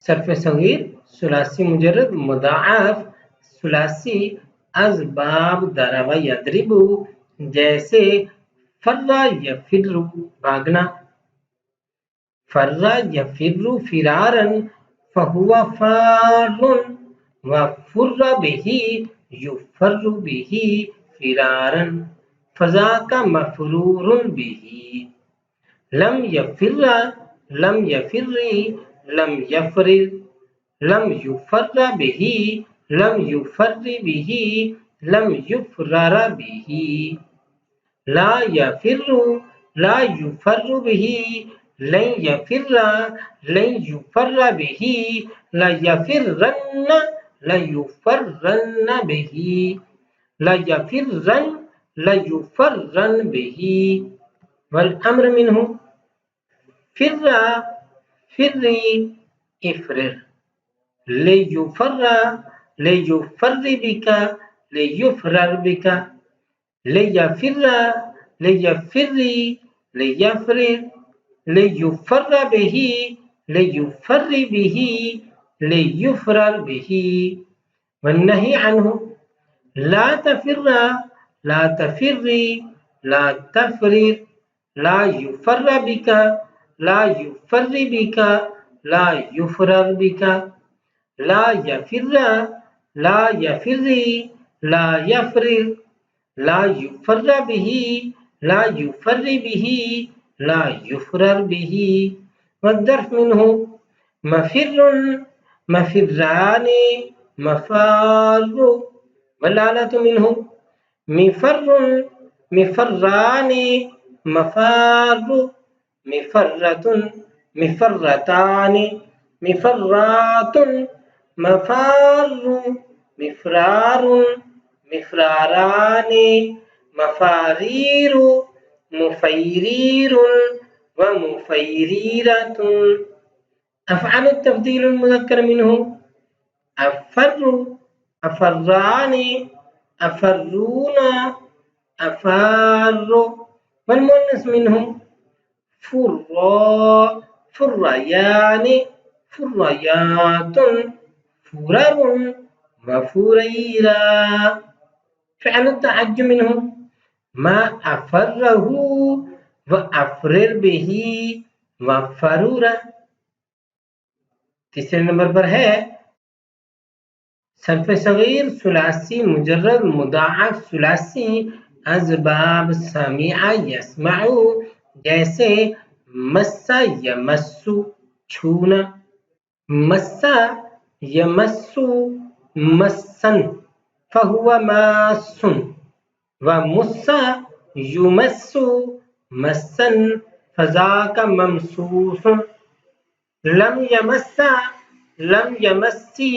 Surf Sagir सुलासी मुजर्रद मुदाअफ सुलासी असबाब दरबा यदरिबु जैसे फर्रा यफिर्रु भागना, फर्रा यफिर्रु फिरारन फहुवा फारुन व फुर्रा बिही युफर्रु बिही फिरारन फज़ाका मफरूरुन बिही। लम यफिर्रा लम यफिर्री लम यफरिर लम युफर्रा बिही लम युफर्रि बिही लम युफररा बिही। ला यफिर्रु ला युफर्रु बिही लन यफिर्रा लन युफर्रा बिही ला यफिर्रन्न ला युफर्रन्न बिही ला यफिर्रन ला युफर्रन बिही। वल अम्र मिन्हु फिर्रा फिर्री इफ्रिर ले युफर्रा ले युफर्रि बिका ले युफरर बिका ले यफिर्रा ले यफिर्री ले यफरिर ले युफर्रा बिही ले युफर्रि बिही ले युफरर बिही। वन्नही अन्हु ला तफिर्रा ला तफिर्री ला तफरिर ला युफर्रा बिका ला युफर्रि बिका ला युफरर बिका ला यफिर्रा ला यफिर्री ला यफरिर ला युफर्रा बिही ला युफर्रि बिही ला युफरर बिही। वद्दर्फ मिन्हु मफिर्रुन मफिर्रानी मफारु वलालतु मिन्हु मिफर्रुन मिफर्रानी मफारु मिफर्रतुन मिफर्रतानी मिफर्रातुन मफारु मिफरारुन मिफरारानी मफारीरु मुफैरीरुन व मुफैरीरतुन। अफ़अल तफ़दील मुज़क्कर मिन्हु अफ़र्रु अफ़र्रानी अफ़र्रूना अफ़ारु वल मुअन्नस मिन्हु फुर्रा फुर्रयानी फुर्रयातुन फुररुन व फुरैरा। फ़िअल तअज्जुब मिन्हु मा अफ़र्रहु व अफ़रिर बिही व फ़रुरा। तीसरे नंबर पर है सर्फ सगीर सुलासी मुजर्रद मुदाअफ सुलासी असबाब समिअ यस्मअु जैसे मस्सा यमस्सु छूना, मस्सा यमस्सु मस्सन फहुवा मास्सुन व मुस्सा युमस्सु मस्सन फज़ाका ममसूसुन। लम यमस्सा लम यमस्सी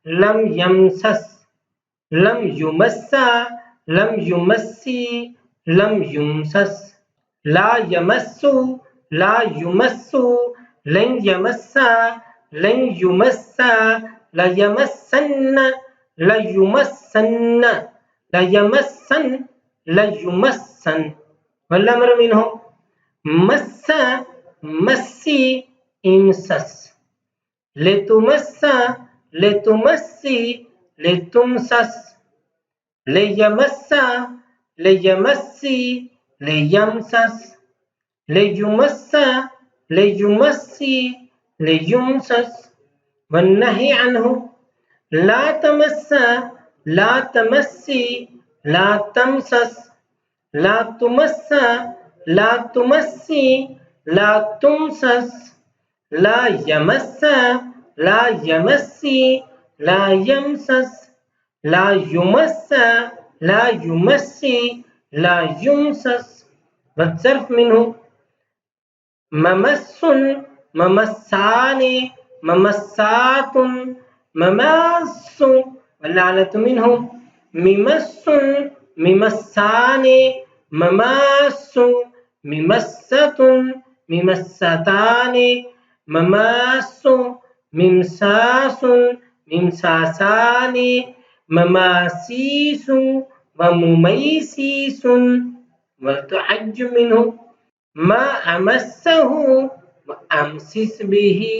लम यमसस लम युमस्सा लम युमस्सी लम युमसस ला यमस्सु ला युमस्सु लन यमस्सा लन युमस्सा ला यमस्सन्न ला युमस्सन्न ला यमस्सन ला युमस्सन। वल अम्र मिन्हु मस्सा मस्सी इमसस लेतुमस्सा लेतुमस्सी लेतुमसस लेयमस्सा लेयमस्सी लेयमसस लेयुमस्सा लेयुमस्सी लेयुमसस। वन्नही अन्हु ला तमस्सा ला तमस्सी ला तमसस ला तुमस्सा ला तुमस्सी ला तुमसस ला यमस्सा ला यमस्सी ला यमसस ला युमस्सा ला युमस्सी ला युमसस। वज़्ज़र्फ मिन्हु ममस्सुन ममस्सानी ममस्सातुन ममास्सु वलालतु मिन्हु मिमस्सुन मिमस्सानी ममास्सु मिमस्सतुन मिमस्सतानी ममास्सु मिमसासुन मिमसासानी ममासीसु व मुमैसीसुन। वतअज्जुब मिन्हु मा अमस्सहु व अमसिस बिही